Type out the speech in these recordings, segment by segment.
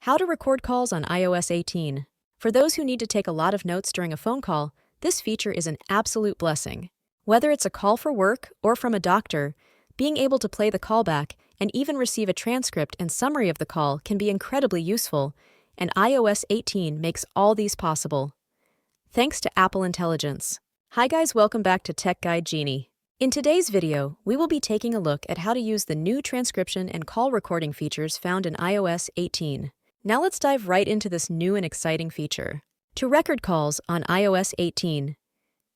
How to record calls on iOS 18. For those who need to take a lot of notes during a phone call, this feature is an absolute blessing. Whether it's a call for work or from a doctor, being able to play the callback and even receive a transcript and summary of the call can be incredibly useful, and iOS 18 makes all these possible. Thanks to Apple Intelligence. Hi guys, welcome back to Tech Guide Genie. In today's video, we will be taking a look at how to use the new transcription and call recording features found in iOS 18. Now let's dive right into this new and exciting feature. To record calls on iOS 18,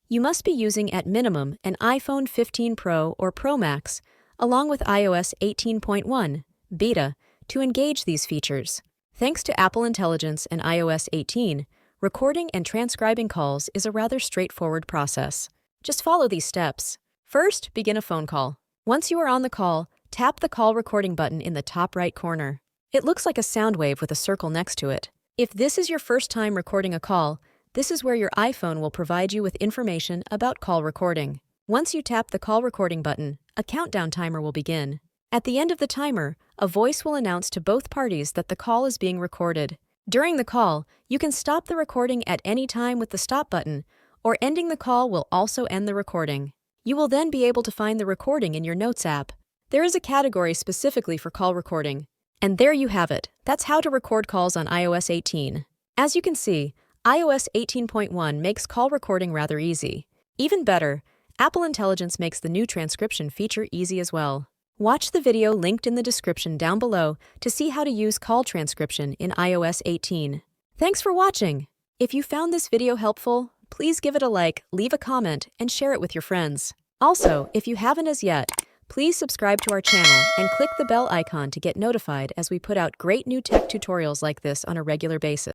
you must be using at minimum an iPhone 15 Pro or Pro Max, along with iOS 18.1 beta, to engage these features. Thanks to Apple Intelligence and iOS 18, recording and transcribing calls is a rather straightforward process. Just follow these steps. First, begin a phone call. Once you are on the call, tap the call recording button in the top right corner. It looks like a sound wave with a circle next to it. If this is your first time recording a call, this is where your iPhone will provide you with information about call recording. Once you tap the call recording button, a countdown timer will begin. At the end of the timer, a voice will announce to both parties that the call is being recorded. During the call, you can stop the recording at any time with the stop button, or ending the call will also end the recording. You will then be able to find the recording in your Notes app. There is a category specifically for call recording. And there you have it. That's how to record calls on iOS 18. As you can see, iOS 18.1 makes call recording rather easy. Even better, Apple Intelligence makes the new transcription feature easy as well. Watch the video linked in the description down below to see how to use call transcription in iOS 18. Thanks for watching. If you found this video helpful, please give it a like, leave a comment, and share it with your friends. Also, if you haven't as yet, please subscribe to our channel and click the bell icon to get notified as we put out great new tech tutorials like this on a regular basis.